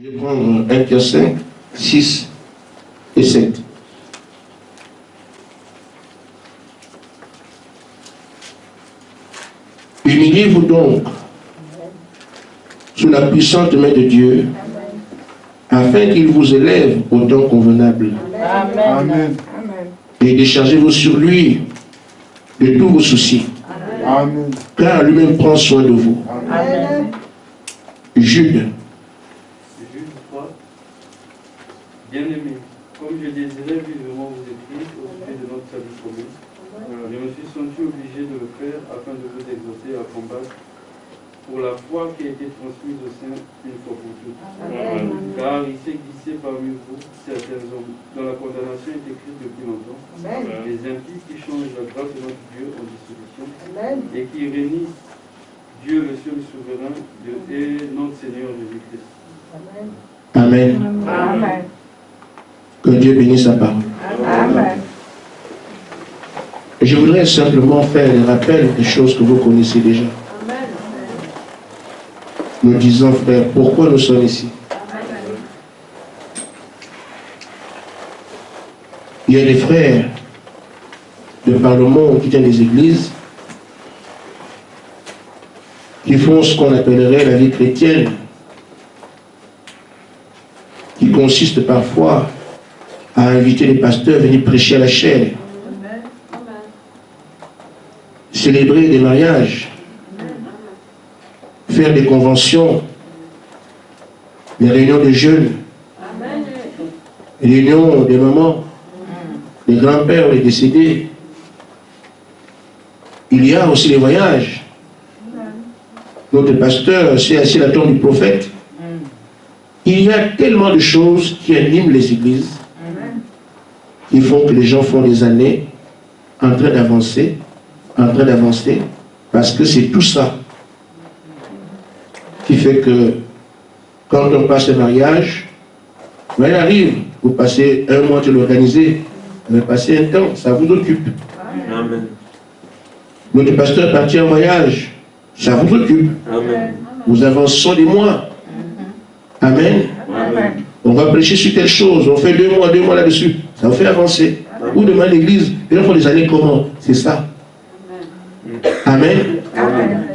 Je vais prendre 1 Pierre 5, 6 et 7. Humiliez-vous donc sous la puissante main de Dieu, afin qu'il vous élève au temps convenable. Amen. Et déchargez-vous sur lui de tous vos soucis. Amen. Car lui-même prend soin de vous. Amen. Jude. Jude 3. Bien-aimés, comme je désirais vivement vous écrire au sujet de notre salut commun, je me suis senti obligé de le faire afin de vous exhorter à combattre pour la foi qui a été transmise au sein une fois pour toutes. Amen. Car il s'est glissé parmi vous certains hommes dont la condamnation est écrite depuis longtemps, des impies qui changent la grâce de notre Dieu en dissolution et qui réunissent Dieu le seul souverain et notre Seigneur Jésus-Christ. Amen. Amen. Que Dieu bénisse sa parole. Amen. Je voudrais simplement faire le rappel des choses que vous connaissez déjà. Nous disons, frère, pourquoi nous sommes ici? Il y a des frères de par le monde qui tiennent des églises qui font ce qu'on appellerait la vie chrétienne, qui consiste parfois à inviter les pasteurs à venir prêcher à la chaire, célébrer des mariages, faire des conventions, des réunions de jeunes, des réunions des mamans, des grands-pères, les décédés. Il y a aussi les voyages. Notre pasteur s'est assis à la tombe du prophète. Il y a tellement de choses qui animent les églises, qui font que les gens font des années en train d'avancer, parce que c'est tout ça qui fait que quand on passe le mariage, il arrive, vous passez un mois de l'organiser, vous passez un temps, ça vous occupe. Amen. Notre pasteur est parti en voyage, ça vous occupe. Amen. Vous avancez des mois. Amen. Amen. On va prêcher sur telle chose, on fait 2 mois là-dessus, ça vous fait avancer. Ou demain l'église, les gens font des années comment? C'est ça. Amen. Amen.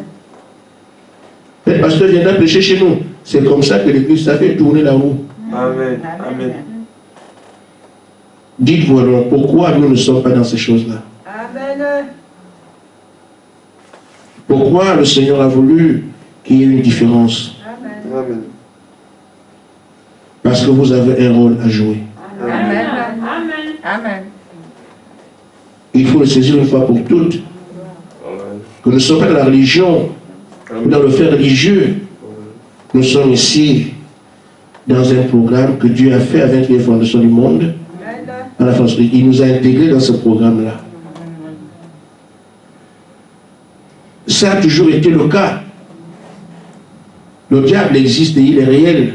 Le pasteur viendra prêcher chez nous. C'est comme ça que l'église, ça fait tourner la roue. Amen. Amen. Dites-vous alors, pourquoi nous ne sommes pas dans ces choses-là? Amen. Pourquoi le Seigneur a voulu qu'il y ait une différence? Amen. Parce que vous avez un rôle à jouer. Amen. Amen. Il faut le saisir une fois pour toutes. Que nous ne sommes pas dans la religion, ou dans le fait religieux. Nous sommes ici dans un programme que Dieu a fait avec les fondations du monde. À la France, il nous a intégrés dans ce programme-là. Ça a toujours été le cas. Le diable existe et il est réel.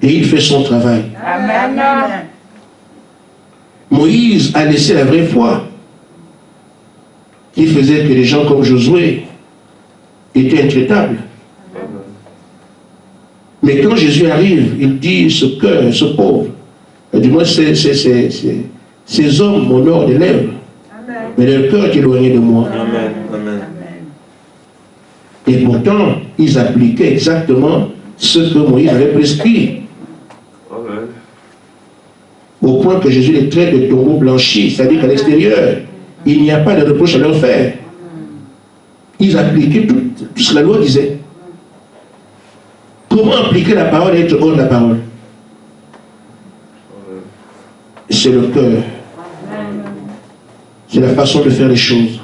Et il fait son travail. Amen. Moïse a laissé la vraie foi qui faisait que les gens comme Josué étaient intraitables. Mais quand Jésus arrive, il dit ce cœur, ce pauvre, du moins ces hommes m'honorent des lèvres, mais leur cœur est éloigné de moi. Amen. Amen. Et pourtant, ils appliquaient exactement ce que Moïse avait prescrit. Au point que Jésus les traite de tombeaux blanchis, c'est-à-dire qu'à l'extérieur, il n'y a pas de reproche à leur faire. Ils appliquaient tout ce que la loi disait. Comment appliquer la parole et être hors de la parole? C'est le cœur. C'est la façon de faire les choses.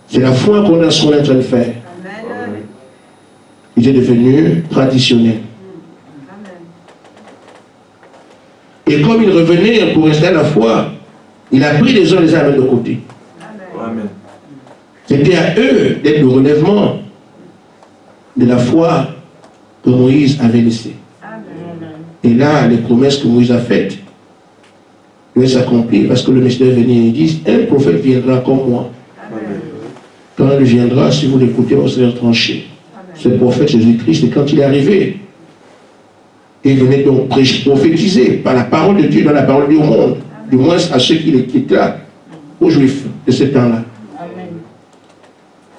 C'est la foi qu'on a ce qu'on est en train de faire. Il est devenu traditionnel. Et comme il revenait pour rester à la foi, il a pris les uns les uns de côté. Amen. C'était à eux d'être le relèvement de la foi que Moïse avait laissée. Et là, les promesses que Moïse a faites devaient s'accomplir parce que le mystère venait et dit, un prophète viendra comme moi. Amen. Quand il viendra, si vous l'écoutez, vous serez tranché. ce prophète Jésus-Christ, et quand il est arrivé, il venait donc prophétiser par la parole de Dieu, dans la parole du monde, du moins à ceux qui étaient là, aux Juifs de ce temps-là.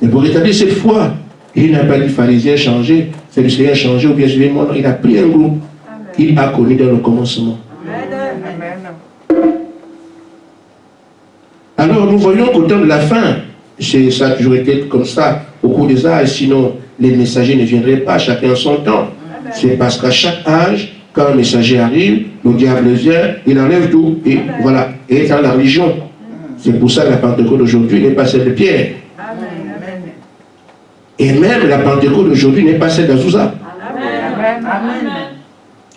Et pour rétablir cette foi, il n'a pas dit pharisien changé, pharisien changé ou bien je vais non, il a pris un groupe qu'il a connu dans le commencement. Alors nous voyons qu'au temps de la fin, ça a toujours été comme ça au cours des âges, sinon les messagers ne viendraient pas, chacun en son temps. C'est parce qu'à chaque âge, quand un messager arrive, le diable vient, il enlève tout, et voilà, et dans la religion. C'est pour ça que la Pentecôte d'aujourd'hui n'est pas celle de Pierre. Et même la Pentecôte d'aujourd'hui n'est pas celle d'Azusa.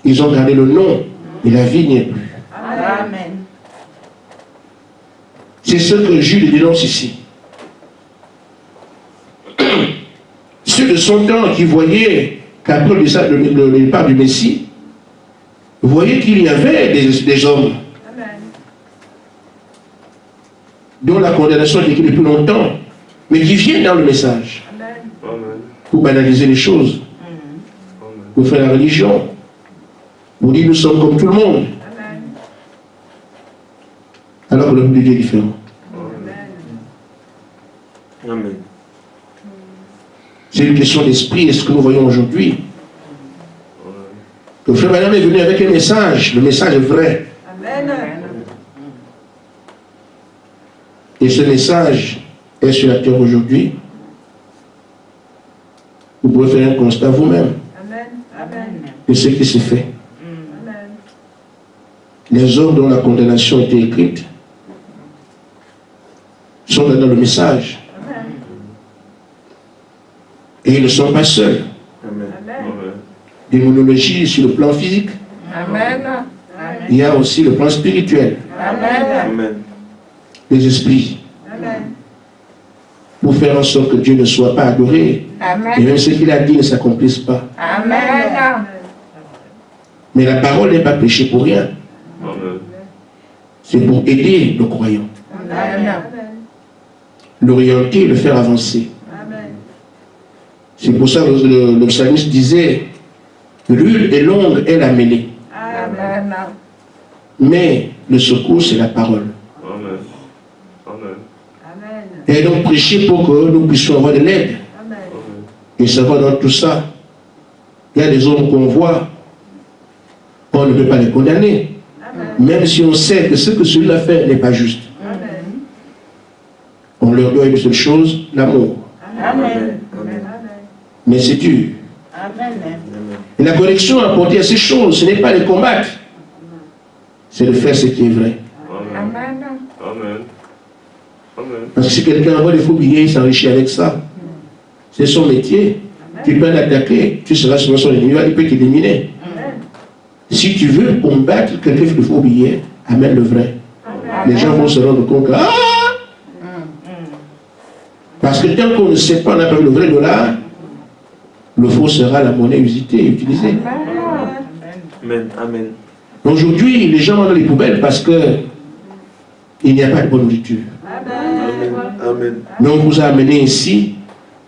Ils ont gardé le nom, mais la vie n'y est plus. C'est ce que Jules dénonce ici. Ceux de son temps qui voyaient qu'après le départ du Messie, voyaient qu'il y avait des hommes dont la condamnation est écrite depuis longtemps, mais qui viennent dans le message pour banaliser les choses, pour faire la religion, pour dire nous sommes comme tout le monde, alors que le but de Dieu est différent. Amen. C'est une question d'esprit, et ce que nous voyons aujourd'hui. Le frère Branham est venu avec un message, le message est vrai. Et ce message est sur la terre aujourd'hui. Vous pouvez faire un constat vous-même de ce qui s'est fait. Les hommes dont la condamnation a été écrite sont dans le message. Et ils ne sont pas seuls. Démonologie sur le plan physique. Il y a aussi le plan spirituel. Les esprits. Pour faire en sorte que Dieu ne soit pas adoré. Et même ce qu'il a dit ne s'accomplisse pas. Mais la parole n'est pas prêchée pour rien. C'est pour aider le croyant. L'orienter, le faire avancer. C'est pour ça que le psalmiste disait, l'huile est longue, elle a mêlé. Mais le secours, c'est la parole. Et donc prêcher pour que nous puissions avoir de l'aide. Et savoir dans tout ça, il y a des hommes qu'on voit, on ne peut pas les condamner. Même si on sait que ce que celui-là fait n'est pas juste. On leur doit une seule chose, l'amour. Mais c'est dur. Et la correction apportée à ces choses, ce n'est pas les combattre, c'est de faire ce qui est vrai. Parce que si quelqu'un envoie des faux billets, il s'enrichit avec ça. C'est son métier. Tu peux l'attaquer, tu seras sur son ennemi, il peut t'éliminer. Si tu veux combattre quelqu'un qui fait des faux billets, amène le vrai. Les gens vont se rendre compte que parce que tant qu'on ne sait pas, on n'a pas le vrai dollar, le faux sera la monnaie usitée et utilisée. Amen. Amen. Aujourd'hui, les gens vont dans les poubelles parce que il n'y a pas de bonne nourriture. Amen. Mais on vous a amené ici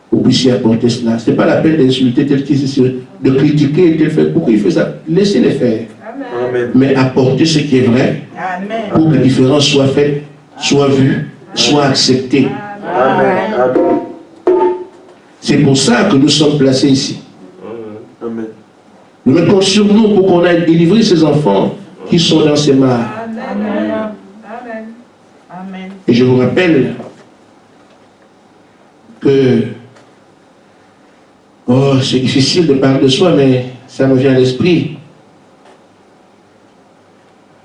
pour que vous puissiez apporter cela. Ce n'est pas la peine d'insulter tel qu'il est, de critiquer tel fait. Pourquoi il fait ça? Laissez-les faire. Amen. Mais apporter ce qui est vrai pour que la différence soit faite, soit vue, soit acceptée. Amen. C'est pour ça que nous sommes placés ici. Amen. Nous mettons sur nous pour qu'on aille délivrer ces enfants qui sont dans ces mares. Et je vous rappelle que c'est difficile de parler de soi, mais ça me vient à l'esprit.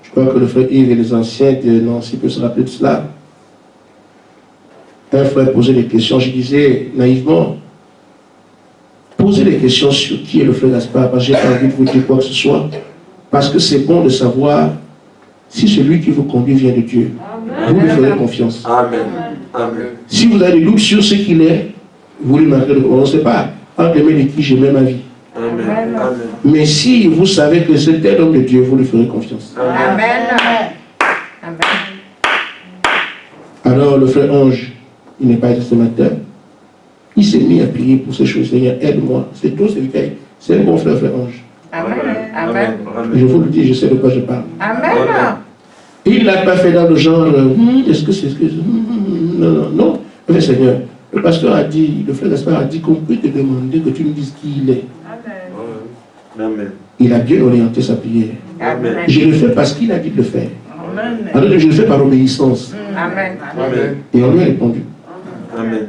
Je crois que le frère Yves et les anciens de Nancy peuvent se rappeler de cela. Un frère posait des questions, je disais naïvement, posez des questions sur qui est le frère Gaspard, parce que j'ai pas envie de vous dire quoi que ce soit, parce que c'est bon de savoir si celui qui vous conduit vient de Dieu. Vous lui ferez confiance. Amen. Amen. Si vous avez des doutes sur ce qu'il est, vous lui marquez on ne sait pas. Entre les mains de qui j'ai même ma vie. Amen. Amen. Mais si vous savez que c'est un homme de Dieu, vous lui ferez confiance. Alors le frère Ange, il n'est pas ici ce matin. Il s'est mis à prier pour ces choses. Seigneur, aide-moi. C'est tout, c'est un bon frère Ange. Amen. Amen. Je vous le dis, je sais de quoi je parle. Amen. Il ne l'a pas fait dans le genre, est-ce que c'est ce que... Non, non. Mais Seigneur, le pasteur a dit, le frère Gaspard a dit qu'on peut te demander que tu nous dises qui il est. Amen. Il a bien orienté sa prière. Amen. Je le fais parce qu'il a dit de le faire. Amen. Alors je le fais par obéissance. Amen. Amen. Et on lui a répondu. Amen.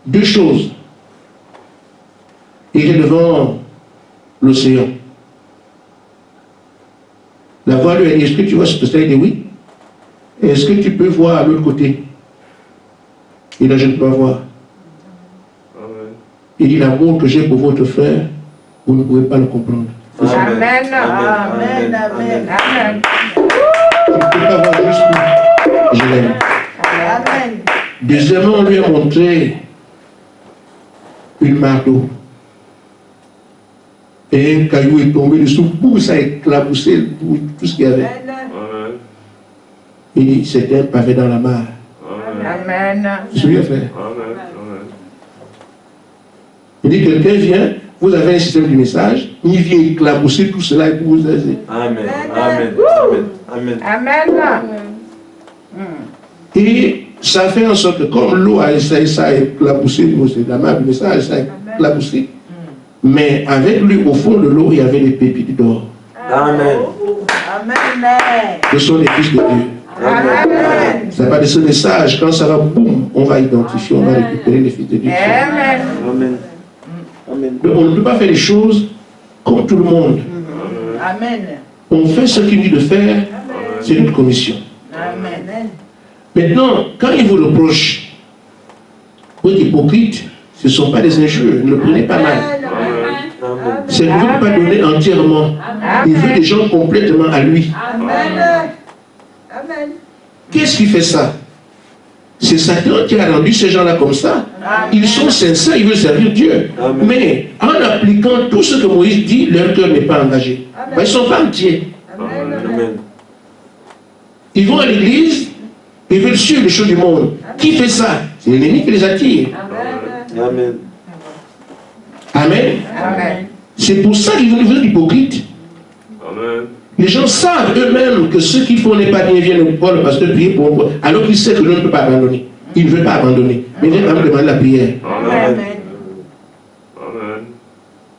Deux choses. Il est devant l'océan. La voix lui a dit, est-ce que tu vois ce que c'est? Il dit oui. Est-ce que tu peux voir à l'autre côté? Il a dit, je ne peux pas voir. Il dit, l'amour que j'ai pour votre frère, vous ne pouvez pas le comprendre. Amen. Amen. Amen. Amen. Je ne peux pas voir juste pour... Je l'aime. Amen. Deuxièmement, on lui a montré une mare d'eau. Et un caillou est tombé dessous, pour ça a éclaboussé tout ce qu'il y avait. Il dit, c'était un pavé dans la mare. Amen. Je suis bien, frère. Il dit, quelqu'un vient, vous avez un système du message, il vient éclabousser tout cela et pour vous aider. Amen. Amen. Amen. Amen. Et ça fait en sorte que comme l'eau a essayé, ça a éclaboussé, la mare du message, ça a éclaboussé. Mais avec lui, au fond de l'eau, il y avait des pépites d'or. Amen. Ce sont les fils de Dieu. Amen. Ça va de ce message, quand ça va, boum, on va identifier, on va récupérer les fils de Dieu. Amen. Amen. Amen. Donc, on ne peut pas faire les choses comme tout le monde. Amen. On fait ce qu'il dit de faire, c'est notre commission. Amen. Maintenant, quand il vous reproche, vous êtes hypocrite, ce ne sont pas des injures, ne le prenez pas mal. C'est qu'il ne veut pas donner entièrement. Il veut des gens complètement à lui. Qu'est-ce qui fait ça? C'est Satan qui a rendu ces gens-là comme ça. Ils sont sincères, ils veulent servir Dieu. Mais en appliquant tout ce que Moïse dit, leur cœur n'est pas engagé. Ils ne sont pas entiers. Amen. Ils vont à l'église, ils veulent suivre les choses du monde. Qui fait ça? C'est l'ennemi qui les attire. Amen. Amen. Amen. C'est pour ça qu'ils veulent être hypocrites. Les gens savent eux-mêmes que ce qu'ils font n'est pas bien, viennent voir le pasteur prier pour eux, alors qu'il sait que l'on ne peut pas abandonner. Il ne veut pas abandonner. Mais il va me demander la prière. Amen.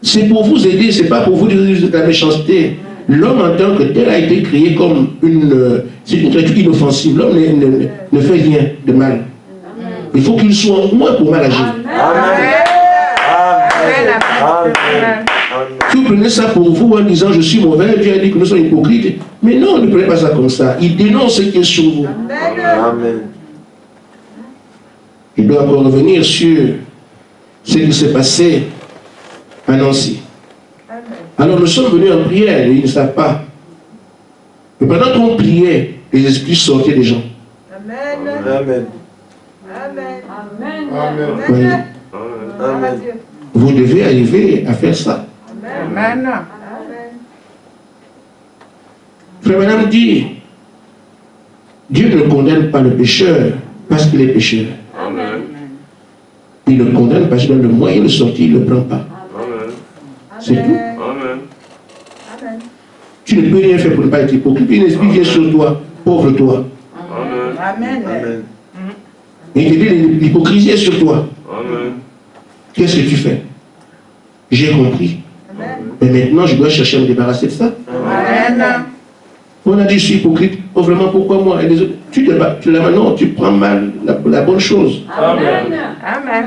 C'est pour vous aider, c'est pas pour vous dire de la méchanceté. L'homme en tant que tel a été créé comme c'est une créature inoffensive. L'homme ne fait rien de mal. Il faut qu'il soit au moins pour mal agir. Si vous prenez ça pour vous en disant je suis mauvais, Dieu a dit que nous sommes hypocrites. Mais non, ne prenez pas ça comme ça. Il dénonce ce qui est sur vous. Amen. Il doit encore revenir sur ce qui s'est passé à Nancy. Alors nous sommes venus en prière, ils ne savent pas. Mais pendant qu'on priait, les esprits sortaient des gens. Amen. Voyez, Amen. vous devez arriver à faire ça. Amen. Frère Madame dit, Dieu ne condamne pas le pécheur parce qu'il est pécheur. Il le condamne parce que dans le moyen de sortir, il ne le prend pas. C'est tout. Tu ne peux rien faire pour ne pas être hypocrite. Une esprit vient sur toi, pauvre toi. Amen. Amen. Et il te dit l'hypocrisie est sur toi. Qu'est-ce que tu fais? J'ai compris. Mais maintenant, je dois chercher à me débarrasser de ça. Amen. On a dit, je suis hypocrite. Oh, vraiment, pourquoi moi? Et les autres, tu te bats, non, tu prends mal la bonne chose. Amen. Amen.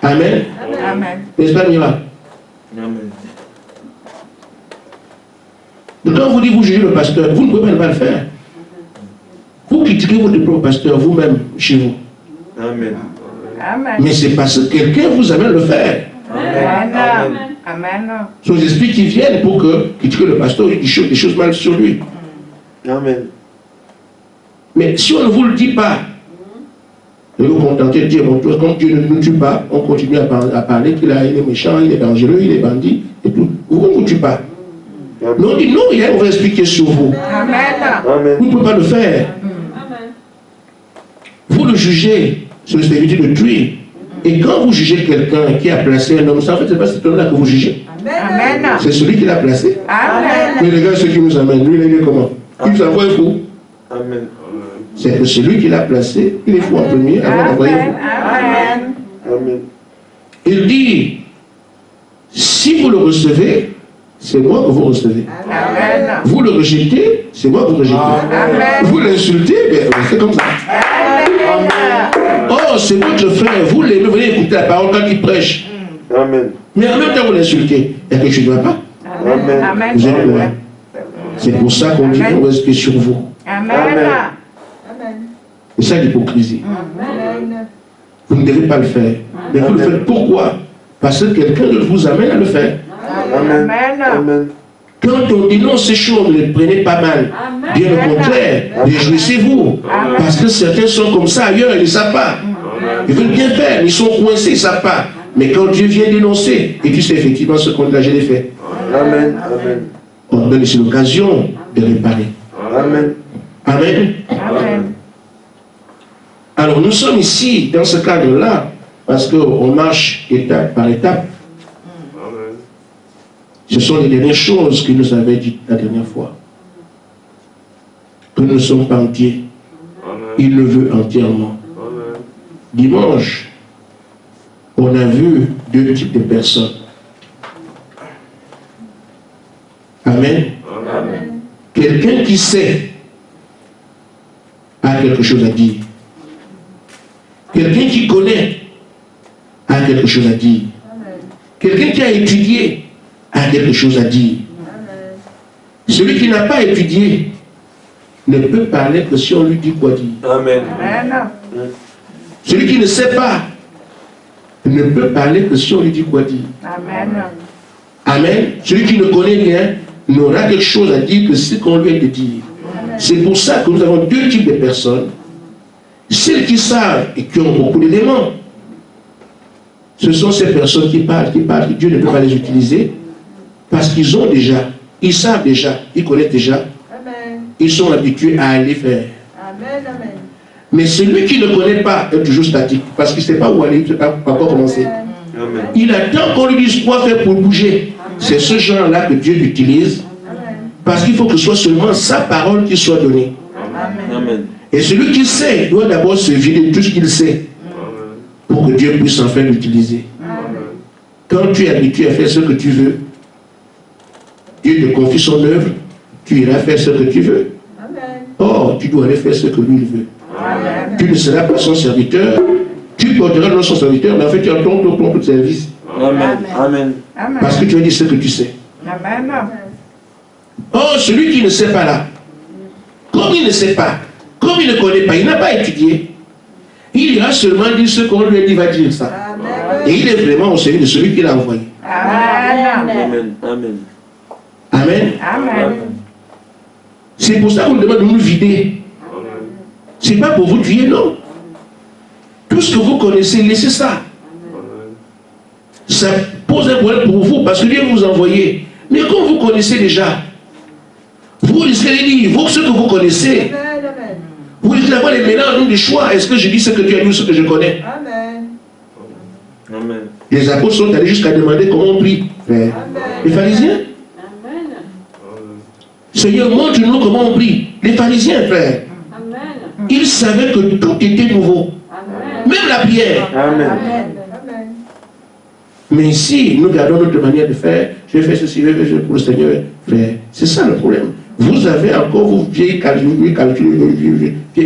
Amen. Amen. N'est-ce pas, Mira? Amen. Donc, quand vous dites, vous jugez le pasteur, vous ne pouvez pas le faire. Vous critiquez votre propre pasteur vous-même, chez vous. Amen. Amen. Mais c'est parce que quelqu'un vous amène à le faire. Amen. Amen. Ce sont les esprits qui viennent pour que critiquer le pasteur, il dit des choses mal sur lui. Amen. Mais si on ne vous le dit pas, vous vous contentez de dire, bon, comme Dieu ne nous tue pas, on continue à parler qu'il est méchant, il est dangereux, il est bandit, et tout. Vous ne vous tue pas. Mais on dit, non, on va expliquer sur vous. Amen. Amen. Vous ne pouvez pas le faire. Vous le jugez. C'est l'hostilité de tuer. Et quand vous jugez quelqu'un qui a placé un homme, ça en fait, c'est pas cet homme-là que vous jugez. Amen. C'est celui qui l'a placé. Amen. Mais regarde ce qui nous amène. Lui, il est né comment? Il nous envoie un fou. Amen. C'est que celui qui l'a placé, il est fou en premier avant d'envoyer un fou. Amen. Amen. Il dit, si vous le recevez, c'est moi que vous recevez. Amen. Vous le rejetez, c'est moi que vous rejetez. Amen. Vous l'insultez, c'est comme ça. Amen. Oh, c'est votre frère, vous l'aimez, vous venez écouter la parole quand il prêche. Amen. Mais en même temps, vous l'insultez. Il y a quelque chose qui ne va pas. Amen. Amen. Vous êtes loin. C'est pour ça qu'on dit qu'on reste sur vous. Amen. C'est ça l'hypocrisie. Amen. Vous ne devez pas le faire. Mais vous le faites. Pourquoi? Parce que quelqu'un d'autre vous amène à le faire. Amen. Amen. Amen. Quand on dénonce ces choses, ne les prenez pas mal. Bien au contraire, réjouissez-vous. Parce que certains sont comme ça ailleurs, ils ne savent pas. Ils veulent bien faire, mais ils sont coincés, ils ne savent pas. Mais quand Dieu vient dénoncer, et tu sais effectivement ce qu'on a déjà fait, Amen. Amen. on donne ici l'occasion de réparer. Amen. Amen. Amen. Alors nous sommes ici, dans ce cadre-là, parce qu'on marche étape par étape. Ce sont les dernières choses qu'il nous avait dites la dernière fois. Que nous ne sommes pas entiers. Il le veut entièrement. Dimanche, on a vu deux types de personnes. Amen. Quelqu'un qui sait a quelque chose à dire. Quelqu'un qui connaît a quelque chose à dire. Quelqu'un qui a étudié a quelque chose à dire. Celui qui n'a pas étudié ne peut parler que si on lui dit quoi dire. Amen. Amen. Celui qui ne sait pas ne peut parler que si on lui dit quoi dire. Amen. Amen. Celui qui ne connaît rien n'aura quelque chose à dire que ce qu'on lui a de dire. C'est pour ça que nous avons deux types de personnes. Celles qui savent et qui ont beaucoup d'éléments. Ce sont ces personnes qui parlent, que Dieu ne peut pas les utiliser parce qu'ils ont déjà, ils savent déjà, ils connaissent déjà, ils sont habitués à aller faire. Mais celui qui ne connaît pas est toujours statique parce qu'il ne sait pas où aller, il ne sait pas encore commencer. Amen. Il attend qu'on lui dise quoi faire pour bouger. C'est ce genre-là que Dieu utilise parce qu'il faut que ce soit seulement sa parole qui soit donnée. Amen. Et celui qui sait doit d'abord se vider de tout ce qu'il sait pour que Dieu puisse enfin l'utiliser. Quand tu es habitué à faire ce que tu veux, Dieu te confie son œuvre, tu iras faire ce que tu veux. Or, tu dois aller faire ce que lui veut. Tu ne seras pas son serviteur, tu porteras le nom de son serviteur, mais en fait tu as ton propre service. Amen. Amen. Amen. Parce que tu as dit ce que tu sais. Amen. Or, celui qui ne sait pas là, comme il ne sait pas, comme il ne connaît pas, il n'a pas étudié, il ira seulement dire ce qu'on lui a dit, il va dire ça. Et il est vraiment au service de celui qui l'a envoyé. Amen. Amen. Amen. Amen. Amen. C'est pour ça qu'on nous demande de nous vider. Ce n'est pas pour vous tuer, non. Tout ce que vous connaissez, laissez ça. Ça pose un problème pour vous parce que Dieu vous envoyez. Mais comme vous connaissez déjà, vous risquez de dire, vous, ce que vous connaissez, vous risquez d'avoir les mélanges des choix. Est-ce que je dis ce que Dieu a dit ou ce que je connais? Amen. Les apôtres sont allés jusqu'à demander comment on prie. Les pharisiens. Seigneur, montre-nous comment on prie. Les pharisiens, frère. Ils savaient que tout était nouveau. Même la prière. Amen. Mais ici, nous gardons notre manière de faire. Je vais faire ceci, je vais faire pour le Seigneur. Frère, c'est ça le problème. Vous avez encore vos vieilles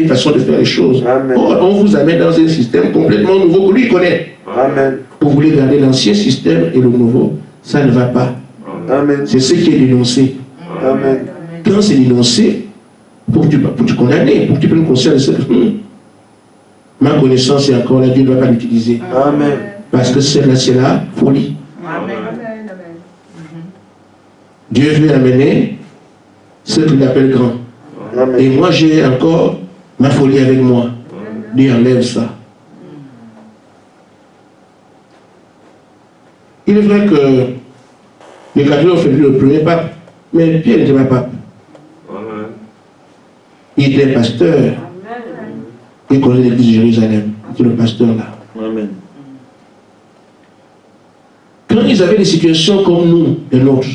façons de faire les choses. Amen. Or, on vous amène dans un système complètement nouveau que lui connaît. Amen. Vous voulez garder l'ancien système et le nouveau, ça ne va pas. Amen. C'est ce qui est dénoncé. Amen. Quand c'est dénoncé, pour que tu condamner, pour que tu prennes conscience de ce que ma connaissance est encore là, Dieu ne va pas l'utiliser. Amen. Parce que celle-là, c'est la folie. Dieu veut amener ce qu'il appelle grand. Amen. Et moi, j'ai encore ma folie avec moi. Dieu enlève ça. Il est vrai que les catholiques ont fait le premier pape, mais Pierre n'était pas pape. Il était pasteur. Il connaît l'église de Jérusalem. C'est le pasteur là. Amen. Quand ils avaient des situations comme nous, les nôtres,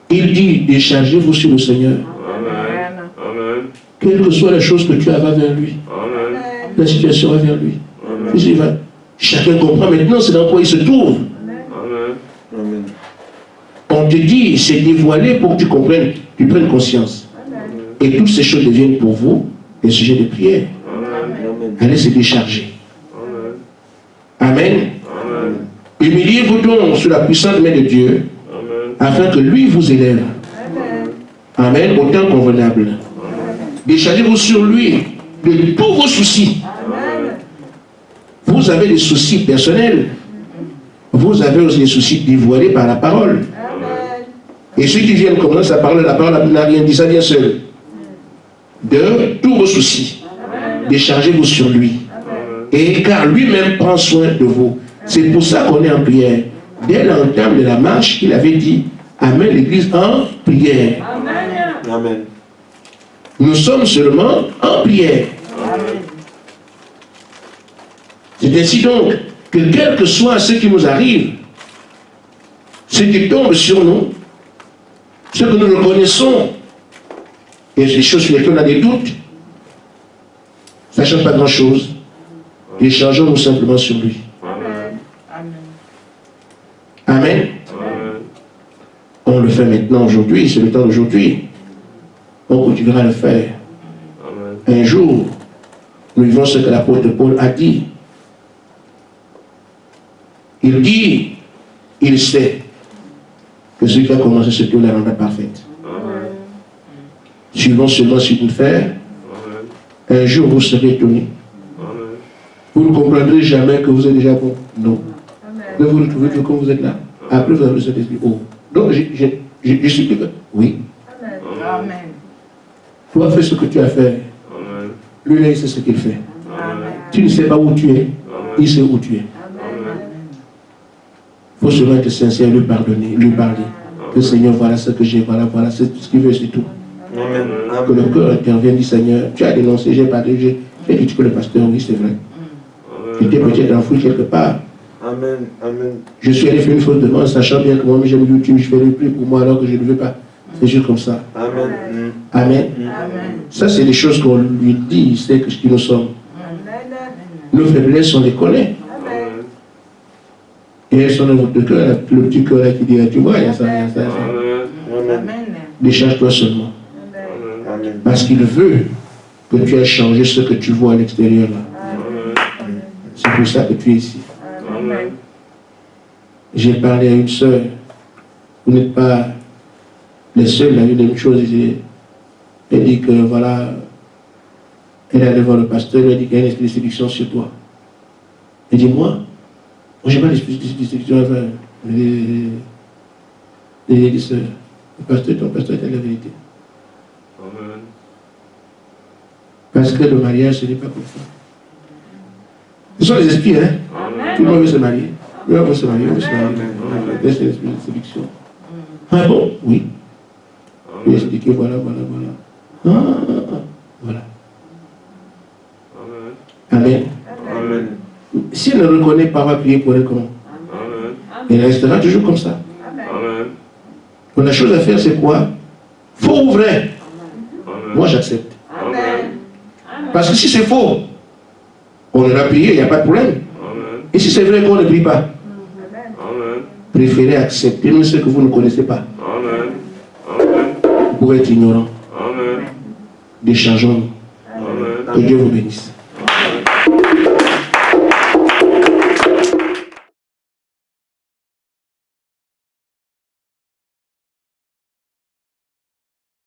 il dit, déchargez-vous sur le Seigneur. Amen. Amen. Quelles que soient les choses que tu as, va vers lui. Amen. La situation va vers lui. Amen. Puis il va. Chacun comprend maintenant c'est dans quoi il se trouve. Amen. Amen. On te dit, c'est dévoilé pour que tu comprennes, tu prennes conscience. Et toutes ces choses deviennent pour vous des sujets de prière. Amen. Allez se décharger. Amen. Amen. Amen. Humiliez-vous donc sous la puissante main de Dieu, Amen. afin que lui vous élève. Amen. Au temps convenable. Déchargez-vous sur lui de tous vos soucis. Vous avez des soucis personnels. Vous avez aussi des soucis dévoilés par la parole. Et ceux qui viennent commencer à parler, la parole n'a rien dit, ça vient seul. De tous vos soucis. Déchargez-vous sur lui. Et car lui-même prend soin de vous. C'est pour ça qu'on est en prière. Dès l'entame de la marche, il avait dit, amène l'église en prière. Amen. Nous sommes seulement en prière. C'est ainsi donc que quel que soit ce qui nous arrive, ce qui tombe sur nous, ce que nous reconnaissons, et les choses sur lesquelles on a des doutes, ça ne change pas grand-chose. Échangeons-nous simplement sur lui. Amen. On le fait maintenant aujourd'hui, c'est le temps d'aujourd'hui. On continuera à le faire. Un jour, nous vivons ce que l'apôtre Paul a dit. Il dit, il sait que celui qui a commencé ce tour la rendra parfaite. Suivons seulement ce qu'il fait. Un jour, vous serez étonnés. Vous ne comprendrez jamais que vous êtes déjà bon. Non. Vous vous retrouvez que quand vous êtes là. Après, vous avez le Saint-Esprit. Oh. Donc, je suis plus que... Oui. Amen. Toi, fais ce que tu as fait. Lui, là, il sait ce qu'il fait. Tu ne sais pas où tu es. Il sait où tu es. Il faut seulement être sincère, lui pardonner, lui parler. Que Seigneur, voilà ce que j'ai, voilà, c'est tout ce qu'il veut, c'est tout. Amen. Que le cœur intervienne, dit Seigneur, tu as dénoncé, j'ai pardonné, j'ai dit que le pasteur, oui, c'est vrai. J'étais peut-être enfoui quelque part. Amen. Amen. Je suis allé faire une faute de moi, sachant bien que moi, j'aime YouTube, je fais le plus pour moi alors que je ne veux pas. C'est juste comme ça. Amen. Amen. Ça, c'est des choses qu'on lui dit, c'est que ce que nous sommes. Nos faiblesses, on les connaît. Et elles sont dans votre cœur, le petit cœur là qui dit, tu vois, il y a ça, il y a ça, il y a ça. Amen. Décharge-toi seulement. Amen. Parce qu'il veut que tu aies changé ce que tu vois à l'extérieur là. C'est pour ça que tu es ici. J'ai parlé à une sœur. Vous n'êtes pas les seuls à dire une chose. Elle dit que voilà, elle est allée voir le pasteur, elle dit qu'il y a une esprit de séduction sur toi. Elle dit, moi j'ai pas d'esprit de séduction à faire. Elle dit, sœur, ton pasteur est la vérité. Parce que le mariage, ce n'est pas comme ça. Ce sont les esprits, hein? Tout le monde veut se marier. On veut se marier, on veut se marier. C'est l'esprit de séduction. Ah bon? Oui. Je vais expliquer, voilà. Voilà. Amen. Amen. Si elle ne reconnaît pas, on va prier pour elle comment? Elle restera toujours comme ça. Donc la chose à faire, c'est quoi? Faux ou vrai? Moi, j'accepte. Parce que si c'est faux, on aura prié, il n'y a pas de problème. Et si c'est vrai qu'on ne prie pas, préférez accepter même ce que vous ne connaissez pas. Vous pouvez être ignorant. Déchargeons-nous. Que Dieu vous bénisse.